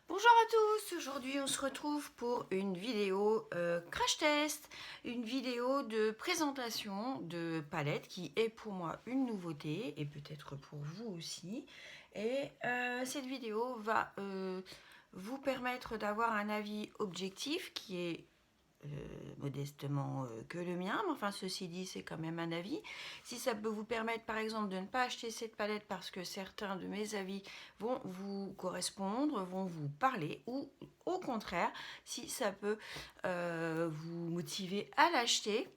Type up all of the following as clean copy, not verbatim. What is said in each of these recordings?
Bonjour à tous, aujourd'hui on se retrouve pour une vidéo crash test, une vidéo de présentation de palette qui est pour moi une nouveauté et peut-être pour vous aussi. Et cette vidéo va vous permettre d'avoir un avis objectif qui est modestement que le mien, mais enfin ceci dit c'est quand même un avis. Si ça peut vous permettre par exemple de ne pas acheter cette palette parce que certains de mes avis vont vous correspondre, vont vous parler, ou au contraire si ça peut vous motiver à l'acheter,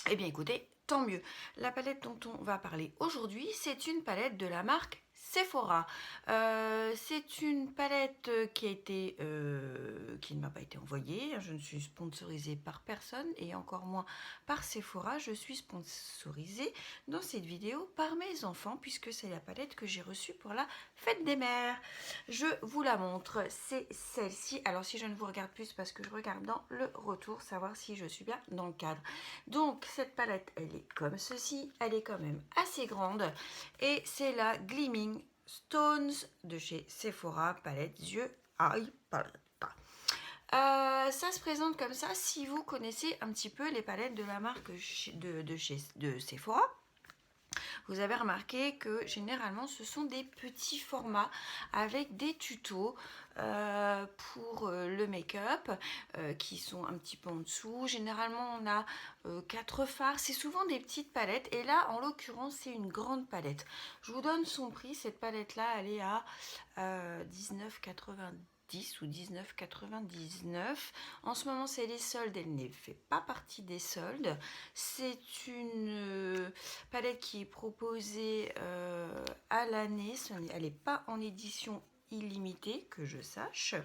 eh bien écoutez, tant mieux. La palette dont on va parler aujourd'hui, c'est une palette de la marque Sephora. C'est une palette qui ne m'a pas été envoyée. Je ne suis sponsorisée par personne et encore moins par Sephora. Je suis sponsorisée dans cette vidéo par mes enfants puisque c'est la palette que j'ai reçue pour la fête des mères. Je vous la montre, c'est celle-ci. Alors si je ne vous regarde plus parce que je regarde dans le retour, savoir si je suis bien dans le cadre. Donc cette palette, elle est comme ceci, elle est quand même assez grande et c'est la Gleaming Stones de chez Sephora, palette yeux eye palette. Ça se présente comme ça si vous connaissez un petit peu les palettes de la marque de Sephora. Vous avez remarqué que généralement ce sont des petits formats avec des tutos pour le make-up qui sont un petit peu en dessous. Généralement on a 4 fards, c'est souvent des petites palettes et là en l'occurrence c'est une grande palette. Je vous donne son prix, cette palette là elle est à 19,90 ou 19,99. En ce moment c'est les soldes, elle ne fait pas partie des soldes. C'est une palette qui est proposée à l'année, elle n'est pas en édition illimitée que je sache.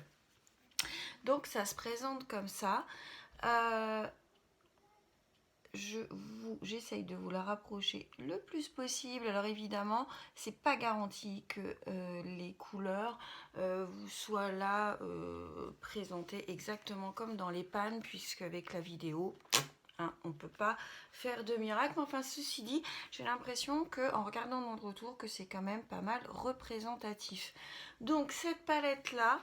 Donc ça se présente comme ça. J'essaye de vous la rapprocher le plus possible. Alors évidemment, c'est pas garanti que les couleurs vous soient là présentées exactement comme dans les pannes, puisque avec la vidéo, hein, on ne peut pas faire de miracle. Mais enfin, ceci dit, j'ai l'impression qu'en regardant dans le retour, que c'est quand même pas mal représentatif. Donc cette palette-là,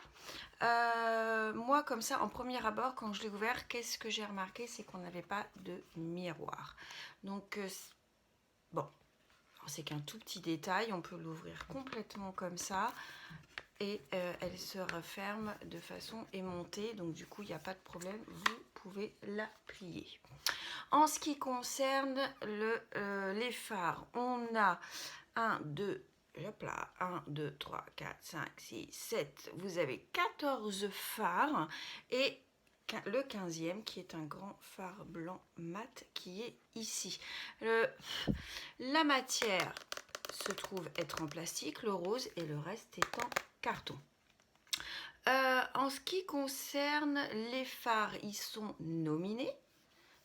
moi comme ça, en premier abord, quand je l'ai ouvert, qu'est-ce que j'ai remarqué? C'est qu'on n'avait pas de miroir. Donc, bon, c'est qu'un tout petit détail, on peut l'ouvrir complètement comme ça. Et elle se referme de façon aimantée, donc du coup il n'y a pas de problème, vous pouvez la plier. En ce qui concerne les fards, on a 1, 2, hop là, 1, 2, 3, 4, 5, 6, 7, vous avez 14 fards et le 15e qui est un grand fard blanc mat qui est ici. La matière se trouve être en plastique, le rose, et le reste est en carton. En ce qui concerne les fards, ils sont nominés.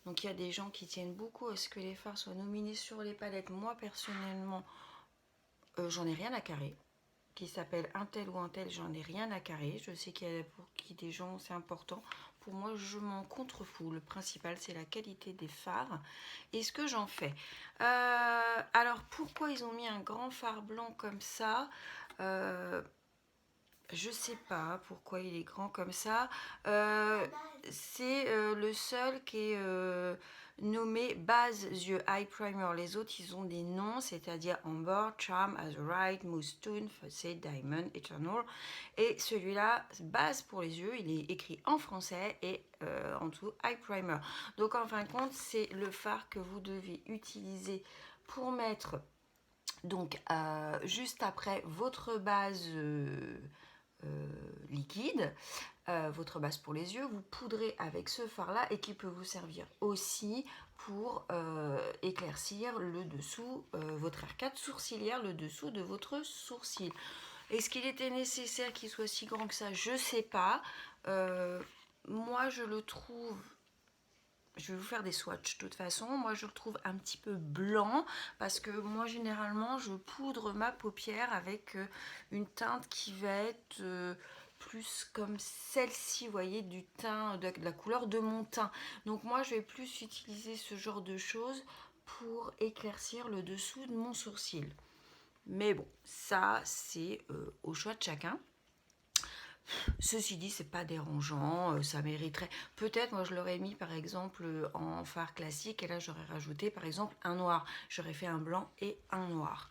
Donc il y a des gens qui tiennent beaucoup à ce que les fards soient nominés sur les palettes. Moi personnellement, j'en ai rien à carrer. Qui s'appelle un tel ou un tel, j'en ai rien à carrer. Je sais qu'il y a pour qui des gens c'est important. Pour moi, je m'en contrefous. Le principal, c'est la qualité des fards et ce que j'en fais. Alors, pourquoi ils ont mis un grand fard blanc comme ça? Je sais pas pourquoi il est grand comme ça. C'est le seul qui est nommé base yeux eye primer. Les autres, ils ont des noms, c'est-à-dire Amber, Charm, Azurite, Moonstone, Facet, Diamond, Eternal. Et celui-là, base pour les yeux, il est écrit en français et en dessous eye primer. Donc en fin de compte, c'est le fard que vous devez utiliser pour mettre donc juste après votre base liquide, votre base pour les yeux, vous poudrez avec ce fard là et qui peut vous servir aussi pour éclaircir le dessous, votre arcade sourcilière, le dessous de votre sourcil. Est-ce qu'il était nécessaire qu'il soit si grand que ça? Je sais pas. Moi je le trouve, je vais vous faire des swatchs de toute façon, moi je le trouve un petit peu blanc parce que moi généralement je poudre ma paupière avec une teinte qui va être plus comme celle-ci, vous voyez, du teint, de la couleur de mon teint. Donc moi je vais plus utiliser ce genre de choses pour éclaircir le dessous de mon sourcil. Mais bon, ça c'est au choix de chacun. Ceci dit, c'est pas dérangeant, ça mériterait. Peut-être, moi, je l'aurais mis par exemple en fard classique et là, j'aurais rajouté par exemple un noir. J'aurais fait un blanc et un noir.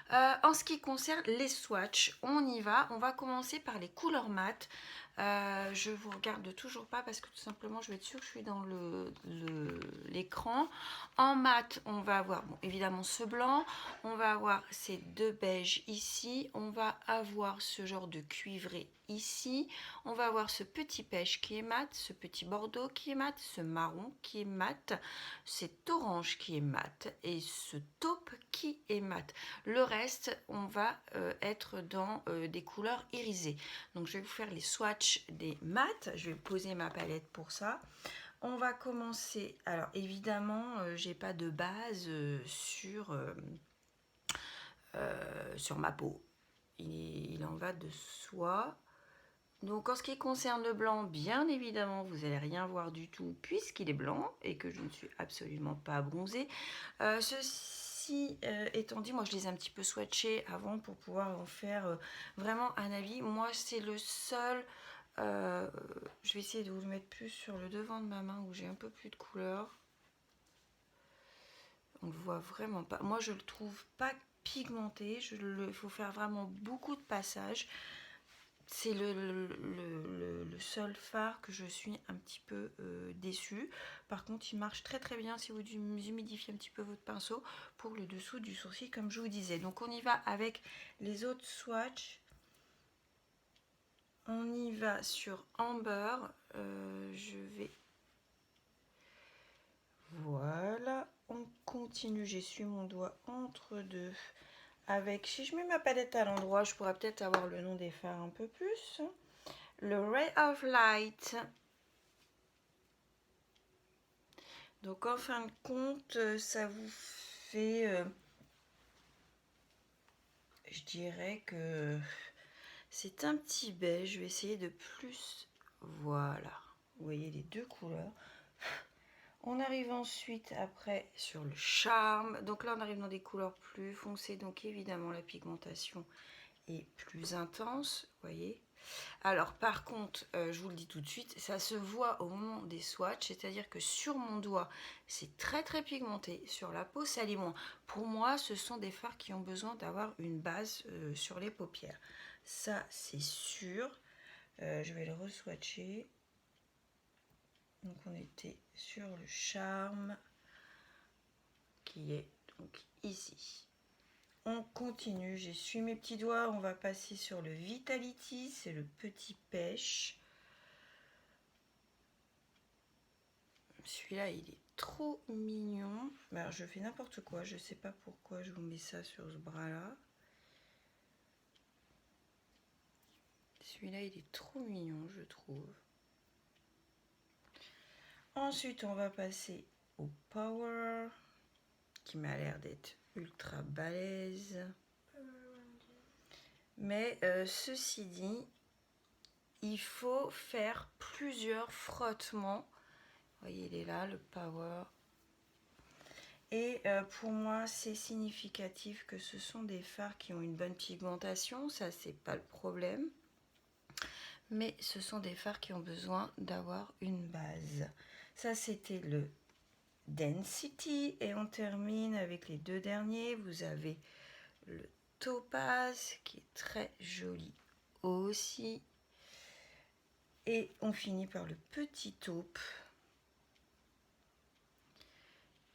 En ce qui concerne les swatchs, on y va. On va commencer par les couleurs mates. Je vous regarde toujours pas parce que tout simplement, je vais être sûre que je suis dans l'écran. En mat, on va avoir bon, évidemment ce blanc. On va avoir ces deux beiges ici. On va avoir ce genre de cuivré ici. On va avoir ce petit pêche qui est mat, ce petit bordeaux qui est mat, ce marron qui est mat, cet orange qui est mat et ce taupe qui est mat. Le reste, on va être dans des couleurs irisées. Donc, je vais vous faire les swatchs des mats. Je vais poser ma palette pour ça. On va commencer. Alors, évidemment, j'ai pas de base sur ma peau. Il en va de soi. Donc en ce qui concerne le blanc, bien évidemment, vous n'allez rien voir du tout puisqu'il est blanc et que je ne suis absolument pas bronzée. Ceci étant dit, moi je les ai un petit peu swatchés avant pour pouvoir en faire vraiment un avis. Moi c'est le seul, je vais essayer de vous le mettre plus sur le devant de ma main où j'ai un peu plus de couleur. On ne le voit vraiment pas. Moi je le trouve pas pigmenté, il faut faire vraiment beaucoup de passages. C'est le seul fard que je suis un petit peu déçue. Par contre, il marche très très bien si vous humidifiez un petit peu votre pinceau pour le dessous du sourcil, comme je vous disais. Donc, on y va avec les autres swatchs. On y va sur Amber. Je vais... Voilà. On continue. J'essuie mon doigt entre deux. Avec, si je mets ma palette à l'endroit, je pourrais peut-être avoir le nom des fards un peu plus. Le Ray of Light. Donc en fin de compte, ça vous fait, je dirais que c'est un petit beige. Je vais essayer de plus, voilà, vous voyez les deux couleurs. On arrive ensuite après sur le charme. Donc là on arrive dans des couleurs plus foncées, donc évidemment la pigmentation est plus intense, vous voyez. Alors par contre, je vous le dis tout de suite, ça se voit au moment des swatchs, c'est-à-dire que sur mon doigt, c'est très très pigmenté, sur la peau, ça l'est moins. Pour moi, ce sont des fards qui ont besoin d'avoir une base sur les paupières. Ça, c'est sûr. Je vais le re-swatcher. Donc on était sur le charme, qui est donc ici. On continue, j'essuie mes petits doigts, on va passer sur le Vitality, c'est le petit pêche. Celui-là, il est trop mignon. Alors, je fais n'importe quoi, je sais pas pourquoi je vous mets ça sur ce bras-là. Celui-là, il est trop mignon, je trouve. Ensuite, on va passer au Power, qui m'a l'air d'être ultra balèze. Mais ceci dit, il faut faire plusieurs frottements. Vous voyez, il est là, le Power. Et pour moi, c'est significatif que ce sont des fards qui ont une bonne pigmentation. Ça, c'est pas le problème. Mais ce sont des fards qui ont besoin d'avoir une base. Ça, c'était le Density. Et on termine avec les deux derniers. Vous avez le Topaz qui est très joli aussi. Et on finit par le petit taupe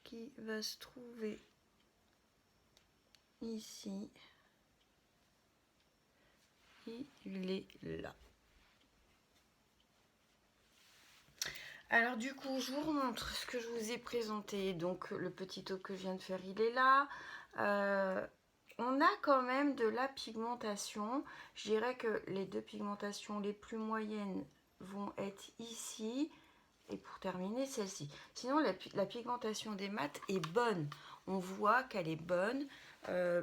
qui va se trouver ici. Et il est là. Alors du coup, je vous remontre ce que je vous ai présenté. Donc le petit taupe que je viens de faire, il est là. On a quand même de la pigmentation. Je dirais que les deux pigmentations les plus moyennes vont être ici. Et pour terminer, celle-ci. Sinon, la pigmentation des mats est bonne. On voit qu'elle est bonne,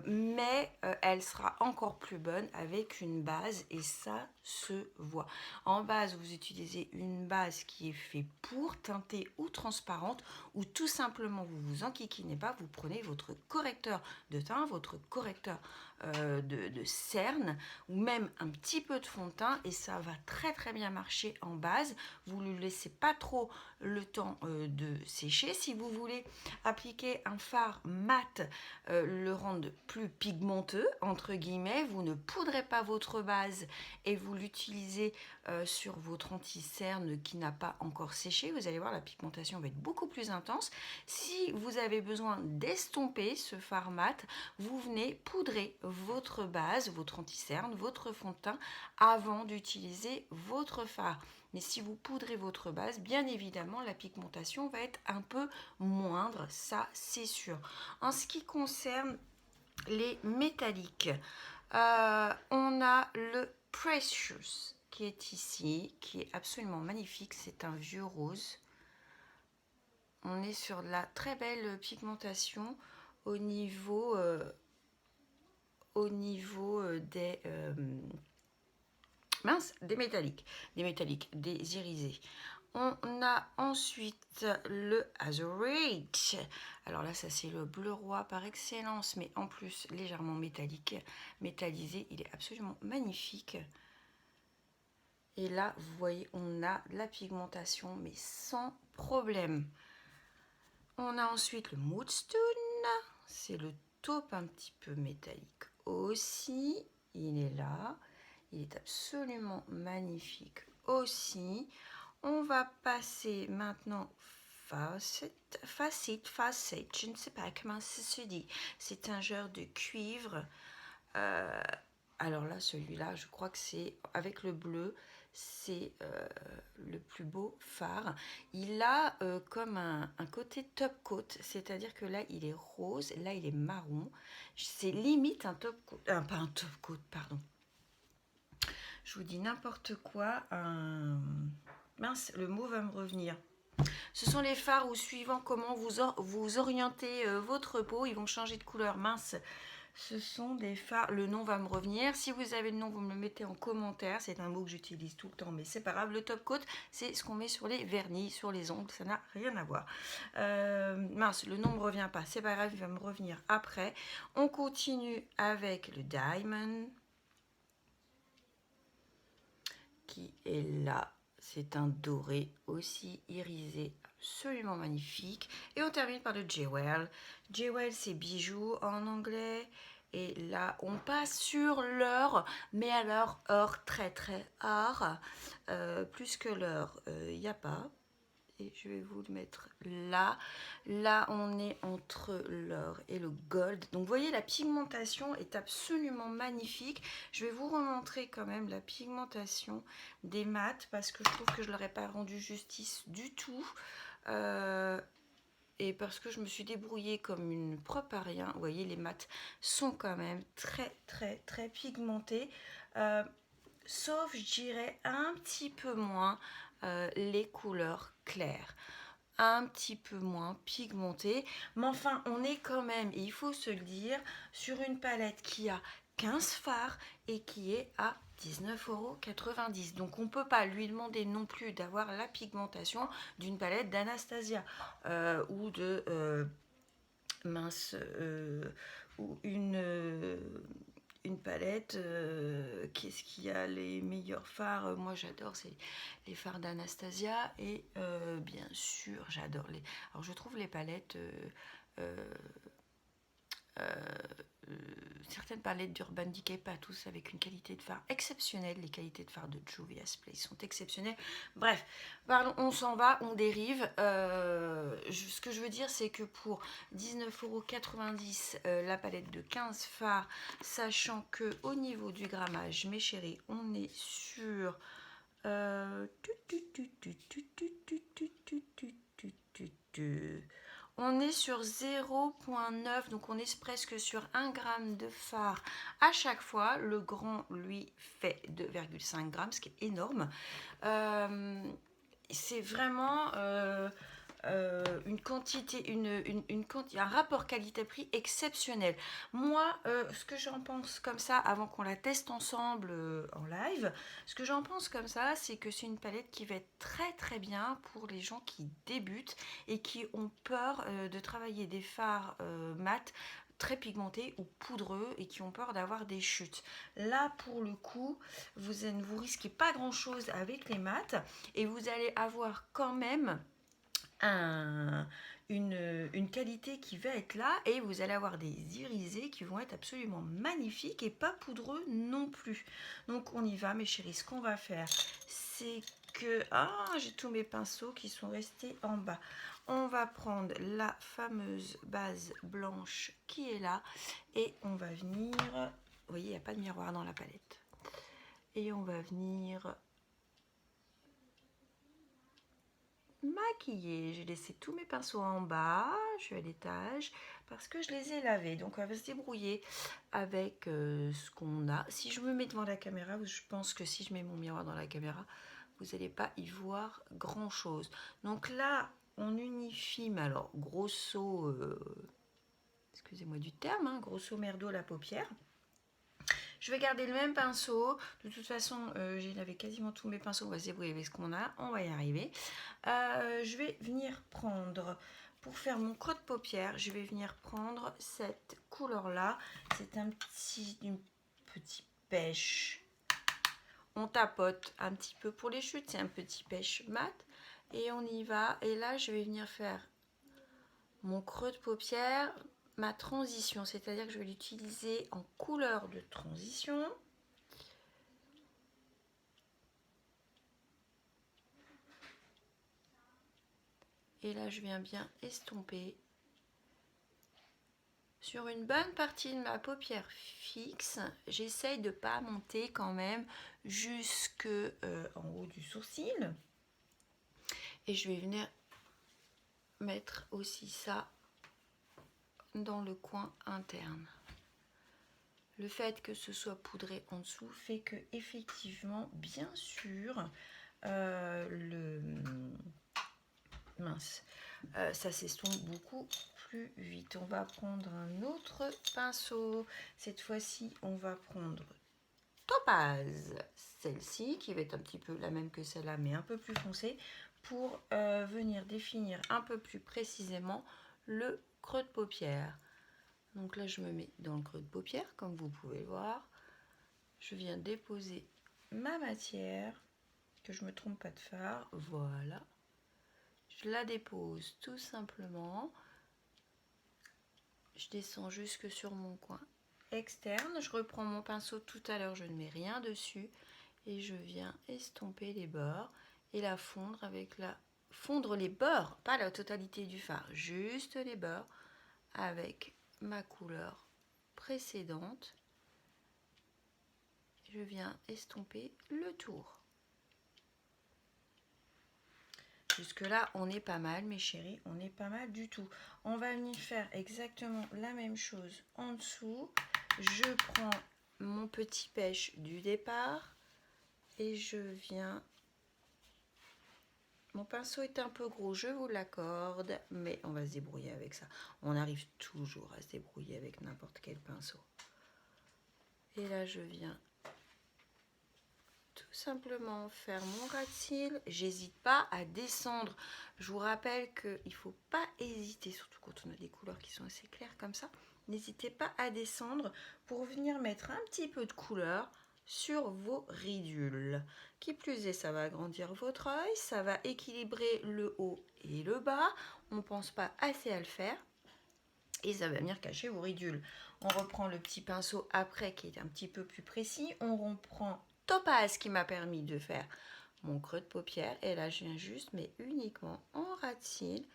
mais elle sera encore plus bonne avec une base et ça se voit. En base, vous utilisez une base qui est faite pour teinter ou transparente ou tout simplement vous vous enquiquinez pas, vous prenez votre correcteur de teint, votre correcteur de cerne ou même un petit peu de fond de teint et ça va très très bien marcher en base. Vous ne laissez pas trop le temps de sécher. Si vous voulez appliquer un fard mat, le rendre plus pigmenteux, entre guillemets, vous ne poudrez pas votre base et vous l'utilisez sur votre anti-cerne qui n'a pas encore séché. Vous allez voir, la pigmentation va être beaucoup plus intense. Si vous avez besoin d'estomper ce fard mat, vous venez poudrer votre base, votre anti-cerne, votre fond de teint avant d'utiliser votre fard. Mais si vous poudrez votre base, bien évidemment, la pigmentation va être un peu moindre, ça c'est sûr. En ce qui concerne les métalliques, on a le Precious qui est ici, qui est absolument magnifique. C'est un vieux rose. On est sur de la très belle pigmentation au niveau des des irisés. On a ensuite le Azurite. Alors là, ça c'est le bleu roi par excellence, mais en plus légèrement métallisé. Il est absolument magnifique. Et là, vous voyez, on a de la pigmentation, mais sans problème. On a ensuite le Moodstone. C'est le taupe un petit peu métallique aussi. Il est là. Il est absolument magnifique aussi. On va passer maintenant facette, je ne sais pas comment ça se dit. C'est un genre de cuivre. Alors là, celui-là, je crois que c'est avec le bleu, c'est le plus beau fard. Il a comme un côté top coat, c'est-à-dire que là, il est rose, là, il est marron. C'est limite un top coat, pas un top coat, pardon. Je vous dis n'importe quoi. Mince, le mot va me revenir. Ce sont les fards où, suivant comment vous orientez votre peau, ils vont changer de couleur. Mince, ce sont des fards. Le nom va me revenir. Si vous avez le nom, vous me le mettez en commentaire. C'est un mot que j'utilise tout le temps, mais c'est pas grave. Le top coat, c'est ce qu'on met sur les vernis, sur les ongles. Ça n'a rien à voir. Mince, le nom ne me revient pas. C'est pas grave, il va me revenir après. On continue avec le Diamond, qui est là. C'est un doré aussi irisé, absolument magnifique. Et on termine par le Jewel. Jewel, c'est bijoux en anglais. Et là, on passe sur l'or, mais alors or très très rare. Plus que l'or, il n'y a pas. Et je vais vous le mettre là. Là, on est entre l'or et le gold. Donc, vous voyez, la pigmentation est absolument magnifique. Je vais vous remontrer quand même la pigmentation des mats parce que je trouve que je ne leur ai pas rendu justice du tout. Et parce que je me suis débrouillée comme une propre à rien. Vous voyez, les mats sont quand même très, très, très pigmentés. Sauf, je dirais, un petit peu moins les couleurs claires, un petit peu moins pigmentées, mais enfin on est quand même, et il faut se le dire, sur une palette qui a 15 fards et qui est à 19,90 €. Donc on ne peut pas lui demander non plus d'avoir la pigmentation d'une palette d'Anastasia ou de ou une palette, qu'est-ce qu'il y a les meilleurs fards, moi j'adore, c'est les fards d'Anastasia et bien sûr j'adore les, alors je trouve les palettes certaines palettes d'Urban Decay, pas tous, avec une qualité de fard exceptionnelle. Les qualités de fard de Juvia's Place sont exceptionnelles. Bref, pardon, on s'en va, on dérive. Ce que je veux dire, c'est que pour 19,90 €, la palette de 15 fards, sachant que au niveau du grammage, mes chéris, on est sur... on est sur 0,9, donc on est presque sur 1 g de fard à chaque fois. Le grand, lui, fait 2,5 g, ce qui est énorme. C'est vraiment une quantité, un rapport qualité-prix exceptionnel. Moi, ce que j'en pense comme ça, avant qu'on la teste ensemble en live, ce que j'en pense comme ça, c'est que c'est une palette qui va être très très bien pour les gens qui débutent et qui ont peur de travailler des fards mat très pigmentés ou poudreux et qui ont peur d'avoir des chutes. Là, pour le coup, vous ne vous risquez pas grand-chose avec les mats et vous allez avoir quand même une qualité qui va être là et vous allez avoir des irisés qui vont être absolument magnifiques et pas poudreux non plus. Donc on y va mes chéris. Ce qu'on va faire, c'est que... Ah, j'ai tous mes pinceaux qui sont restés en bas. On va prendre la fameuse base blanche qui est là et on va venir... Vous voyez, il n'y a pas de miroir dans la palette. Et on va venir maquiller. J'ai laissé tous mes pinceaux en bas, je suis à l'étage parce que je les ai lavés. Donc on va se débrouiller avec ce qu'on a. Si je me mets devant la caméra, je pense que si je mets mon miroir dans la caméra, vous n'allez pas y voir grand chose. Donc là, on unifie, mais alors grosso, excusez-moi du terme, hein, grosso merdo la paupière. Je vais garder le même pinceau. De toute façon, j'ai lavé quasiment tous mes pinceaux. On va se débrouiller avec ce qu'on a. On va y arriver. Je vais venir prendre, pour faire mon creux de paupière, je vais venir prendre cette couleur-là. C'est une petite pêche. On tapote un petit peu pour les chutes. C'est un petit pêche mat. Et on y va. Et là, je vais venir faire mon creux de paupière, ma transition, c'est-à-dire que je vais l'utiliser en couleur de transition. Et là, je viens bien estomper sur une bonne partie de ma paupière fixe. J'essaye de ne pas monter quand même jusque en haut du sourcil. Et je vais venir mettre aussi ça dans le coin interne. Le fait que ce soit poudré en dessous fait que effectivement, bien sûr, ça s'estompe beaucoup plus vite. On va prendre un autre pinceau. Cette fois-ci, on va prendre Topaz, celle-ci qui va être un petit peu la même que celle-là, mais un peu plus foncée, pour venir définir un peu plus précisément le creux de paupière. Donc là, je me mets dans le creux de paupière, comme vous pouvez le voir. Je viens déposer ma matière, que je ne me trompe pas de fard. Voilà. Je la dépose tout simplement. Je descends jusque sur mon coin externe. Je reprends mon pinceau tout à l'heure, je ne mets rien dessus. Et je viens estomper les bords et la fondre avec la... Fondre les bords, pas la totalité du fard, juste les bords avec ma couleur précédente. Je viens estomper le tour. Jusque là, on est pas mal, mes chéris, on est pas mal du tout. On va venir faire exactement la même chose en dessous. Je prends mon petit pêche du départ et je viens... Mon pinceau est un peu gros, je vous l'accorde, mais on va se débrouiller avec ça. On arrive toujours à se débrouiller avec n'importe quel pinceau. Et là, je viens tout simplement faire mon ras de cils. J'hésite pas à descendre. Je vous rappelle qu'il ne faut pas hésiter, surtout quand on a des couleurs qui sont assez claires comme ça. N'hésitez pas à descendre pour venir mettre un petit peu de couleur sur vos ridules. Qui plus est, ça va agrandir votre œil, ça va équilibrer le haut et le bas. On ne pense pas assez à le faire. Et ça va venir cacher vos ridules. On reprend le petit pinceau après qui est un petit peu plus précis. On reprend Topaz qui m'a permis de faire mon creux de paupière. Et là, je viens juste, mais uniquement en ras de cils,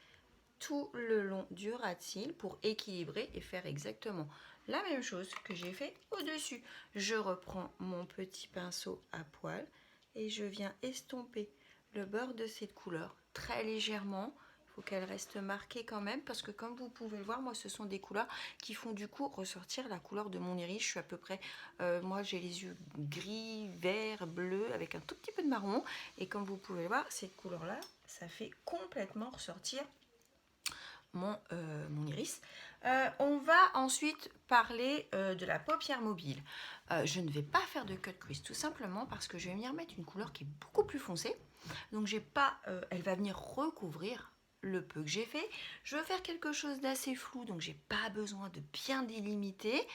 tout le long du ras de cils pour équilibrer et faire exactement la même chose que j'ai fait au-dessus. Je reprends mon petit pinceau à poil et je viens estomper le bord de cette couleur très légèrement. Il faut qu'elle reste marquée quand même parce que comme vous pouvez le voir, moi ce sont des couleurs qui font du coup ressortir la couleur de mon iris. Je suis à peu près, moi j'ai les yeux gris, vert, bleu avec un tout petit peu de marron et comme vous pouvez le voir, cette couleur là, ça fait complètement ressortir mon iris. On va ensuite parler de la paupière mobile. Je ne vais pas faire de cut crease tout simplement parce que je vais venir mettre une couleur qui est beaucoup plus foncée. Donc j'ai pas, elle va venir recouvrir le peu que j'ai fait. Je veux faire quelque chose d'assez flou, donc j'ai pas besoin de bien délimiter.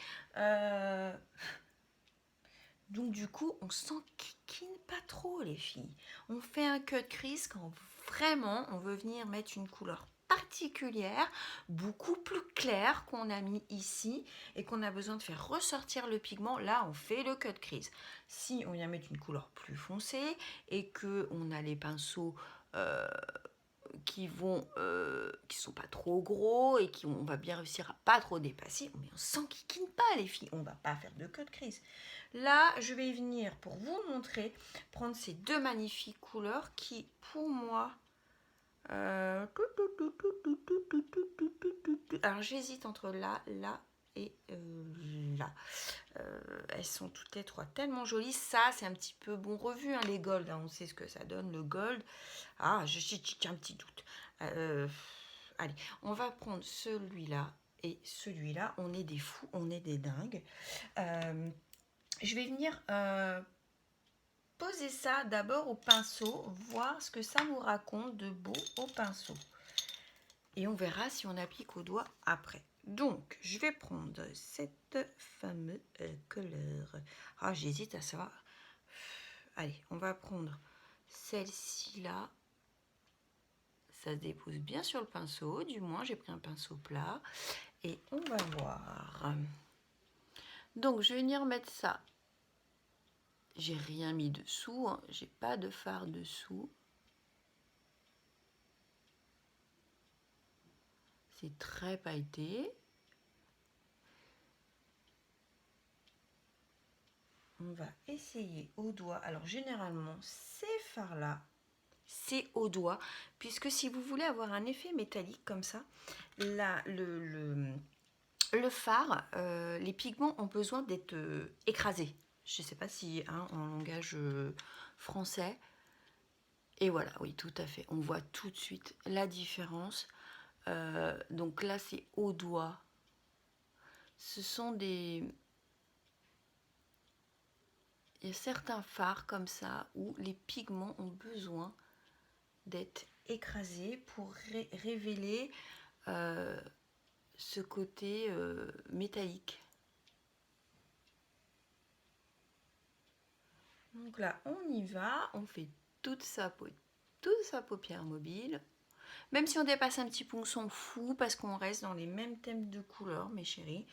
Donc du coup, on s'enquiquine pas trop les filles. On fait un cut crease quand vraiment on veut venir mettre une couleur particulière, beaucoup plus claire qu'on a mis ici et qu'on a besoin de faire ressortir le pigment. Là, on fait le cut crease. Si on vient mettre une couleur plus foncée et que on a les pinceaux qui sont pas trop gros et on va bien réussir à pas trop dépasser, mais on s'enquiquine pas les filles, on va pas faire de cut crease. Là, je vais venir pour vous montrer, prendre ces deux magnifiques couleurs qui, pour moi, alors j'hésite entre là et là. Elles sont toutes les trois tellement jolies. Ça, c'est un petit peu bon revu, hein, les gold. Hein, on sait ce que ça donne, le gold. Ah, j'ai un petit doute. Allez, on va prendre celui-là et celui-là. On est des fous, on est des dingues. Je vais venir poser ça d'abord au pinceau, voir ce que ça nous raconte de beau au pinceau. Et on verra si on applique au doigt après. Donc, je vais prendre cette fameuse couleur. Ah, j'hésite à savoir. Allez, on va prendre celle-ci là. Ça se dépose bien sur le pinceau. Du moins, j'ai pris un pinceau plat. Et on va voir. Donc, je vais venir mettre ça. J'ai rien mis dessous. Hein. J'ai pas de fard dessous. C'est très pailleté. On va essayer au doigt. Alors généralement, ces fards-là, c'est au doigt, puisque si vous voulez avoir un effet métallique comme ça, là, le fard, les pigments ont besoin d'être écrasés. Je ne sais pas si hein, en langage français. Et voilà, oui, tout à fait. On voit tout de suite la différence. Donc là, c'est au doigt. Ce sont des... Il y a certains fards comme ça où les pigments ont besoin d'être écrasés pour révéler ce côté métallique. Donc là, on y va, on fait toute sa paupière mobile. Même si on dépasse un petit peu, on s'en fout parce qu'on reste dans les mêmes thèmes de couleurs, mes chéris.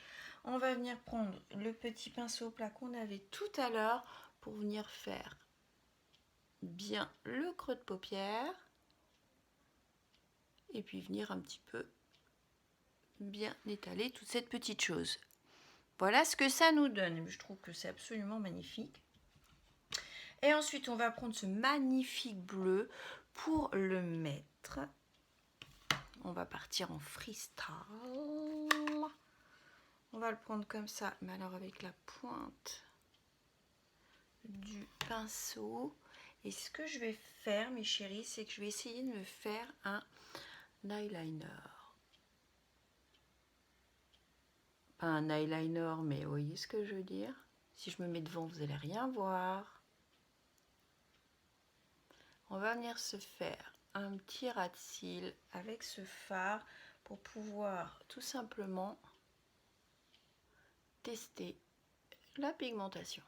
On va venir prendre le petit pinceau plat qu'on avait tout à l'heure pour venir faire bien le creux de paupière et puis venir un petit peu bien étaler toute cette petite chose. Voilà ce que ça nous donne. Je trouve que c'est absolument magnifique. Et ensuite, on va prendre ce magnifique bleu pour le mettre. On va partir en freestyle. On va le prendre comme ça, mais alors avec la pointe du pinceau. Et ce que je vais faire, mes chéris, c'est que je vais essayer de me faire un eyeliner. Pas un eyeliner, mais vous voyez ce que je veux dire? Si je me mets devant, vous n'allez rien voir. On va venir se faire un petit ras de cils avec ce fard pour pouvoir tout simplement tester la pigmentation.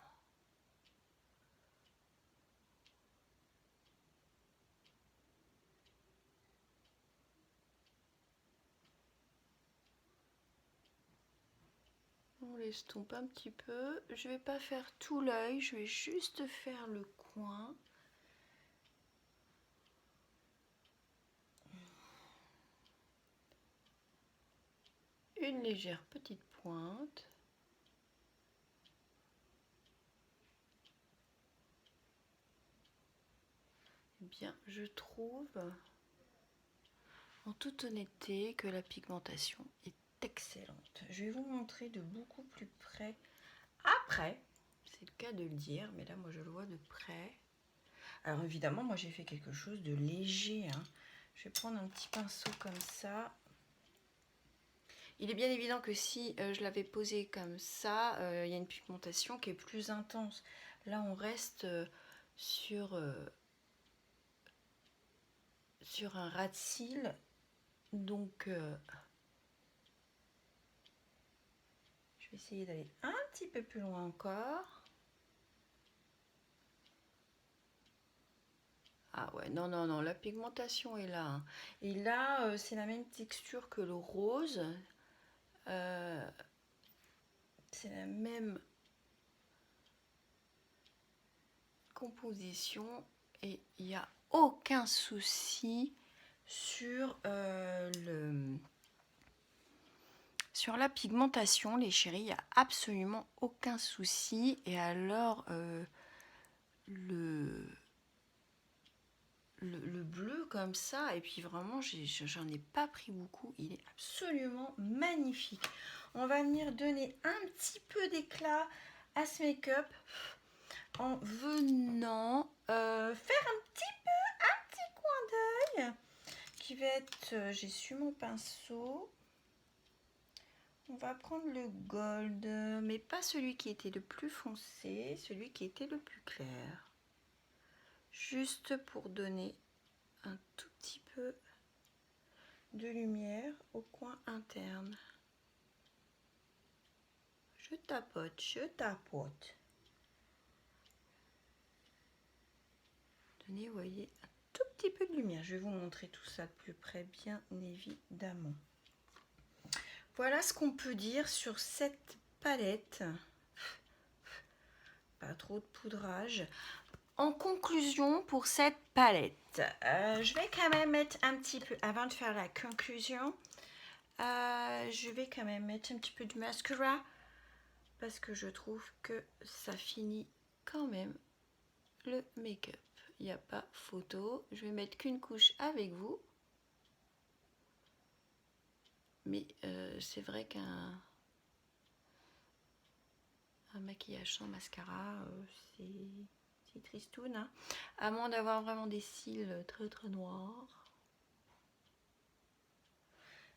On l'estompe un petit peu. Je vais pas faire tout l'œil, je vais juste faire le coin. Une légère petite pointe. Eh bien, je trouve en toute honnêteté que la pigmentation est excellente. Je vais vous montrer de beaucoup plus près après. C'est le cas de le dire, mais là, moi, je le vois de près. Alors, évidemment, moi, j'ai fait quelque chose de léger. Hein. Je vais prendre un petit pinceau comme ça. Il est bien évident que si je l'avais posé comme ça, il y a une pigmentation qui est plus intense. Là, on reste sur un ras de cils Donc, je vais essayer d'aller un petit peu plus loin encore. Ah ouais, non, non, non, la pigmentation est là, hein. Et là, c'est la même texture que le rose. C'est la même composition et il n'y a aucun souci sur sur la pigmentation, les chéris, il n'y a absolument aucun souci. Et alors, le bleu comme ça, et puis vraiment, j'en ai pas pris beaucoup, il est absolument magnifique. On va venir donner un petit peu d'éclat à ce make-up en venant faire un petit coin d'œil qui va être, j'ai su mon pinceau. On va prendre le gold, mais pas celui qui était le plus foncé, celui qui était le plus clair. Juste pour donner un tout petit peu de lumière au coin interne. Je tapote, je tapote. Tenez, vous voyez, un tout petit peu de lumière. Je vais vous montrer tout ça de plus près, bien évidemment. Voilà ce qu'on peut dire sur cette palette. Pas trop de poudrage. En conclusion pour cette palette, je vais quand même mettre un petit peu, avant de faire la conclusion, je vais quand même mettre un petit peu de mascara parce que je trouve que ça finit quand même le make-up. Il n'y a pas photo. Je vais mettre qu'une couche avec vous. Mais c'est vrai qu'un maquillage sans mascara, c'est tristoun, hein, à moins d'avoir vraiment des cils très très noirs.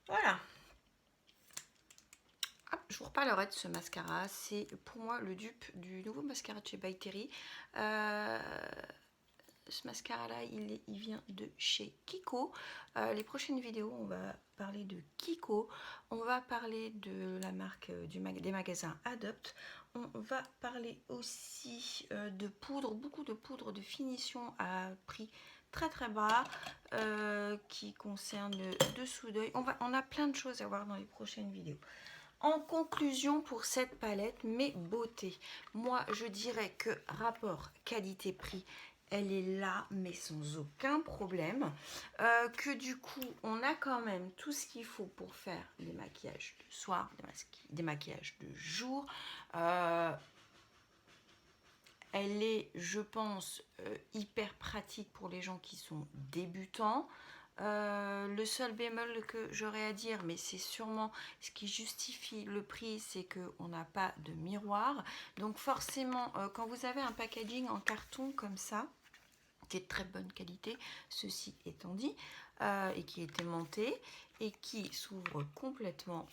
Voilà. Ah, je vous reparlerai de ce mascara. C'est pour moi le dupe du nouveau mascara de chez By Terry. Ce mascara là il vient de chez Kiko. Les prochaines vidéos on va parler de Kiko, on va parler de la marque des magasins Adopt, on va parler aussi de poudre, beaucoup de poudre de finition à prix très très bas qui concerne le dessous d'œil. On a plein de choses à voir dans les prochaines vidéos. En conclusion pour cette palette, mes beautés, moi je dirais que rapport qualité-prix, elle est là mais sans aucun problème, que du coup on a quand même tout ce qu'il faut pour faire les maquillages de soir, des maquillages de jour. Elle est, je pense, hyper pratique pour les gens qui sont débutants. Le seul bémol que j'aurais à dire, mais c'est sûrement ce qui justifie le prix, c'est qu'on n'a pas de miroir. Donc forcément, quand vous avez un packaging en carton comme ça, qui est de très bonne qualité, ceci étant dit, et qui est aimanté, et qui s'ouvre complètement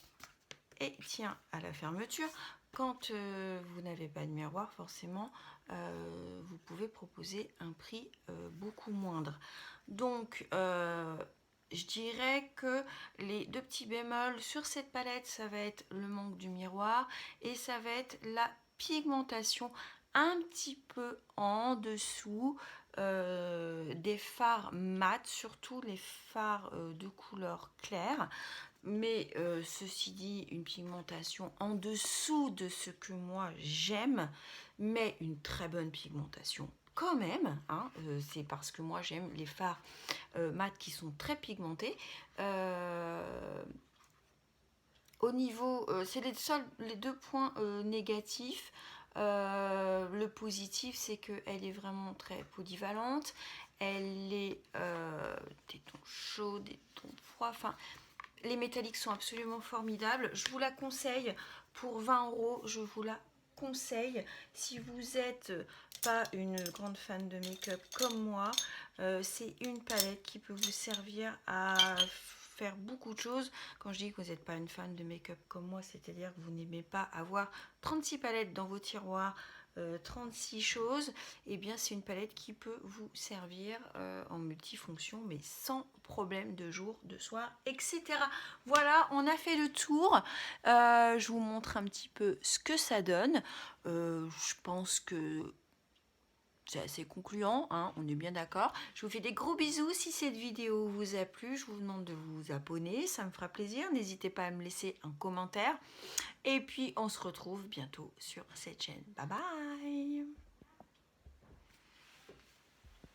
et tient à la fermeture, quand vous n'avez pas de miroir, forcément, vous pouvez proposer un prix beaucoup moindre. Donc, je dirais que les deux petits bémols sur cette palette, ça va être le manque du miroir et ça va être la pigmentation un petit peu en dessous des fards mat, surtout les fards de couleur claire. Mais ceci dit, une pigmentation en dessous de ce que moi j'aime, mais une très bonne pigmentation quand même, hein, c'est parce que moi j'aime les fards mat qui sont très pigmentés. Au niveau, c'est les deux points négatifs. Le positif, c'est qu'elle est vraiment très polyvalente. Elle est des tons chauds, des tons froids, enfin... Les métalliques sont absolument formidables. Je vous la conseille pour 20 €. Je vous la conseille. Si vous n'êtes pas une grande fan de make-up comme moi, c'est une palette qui peut vous servir à faire beaucoup de choses. Quand je dis que vous n'êtes pas une fan de make-up comme moi, c'est-à-dire que vous n'aimez pas avoir 36 palettes dans vos tiroirs 36 choses, et bien c'est une palette qui peut vous servir en multifonction, mais sans problème de jour, de soir, etc. Voilà, on a fait le tour. Je vous montre un petit peu ce que ça donne. Je pense que c'est assez concluant, hein, on est bien d'accord. Je vous fais des gros bisous. Si cette vidéo vous a plu, je vous demande de vous abonner, ça me fera plaisir. N'hésitez pas à me laisser un commentaire. Et puis, on se retrouve bientôt sur cette chaîne. Bye bye!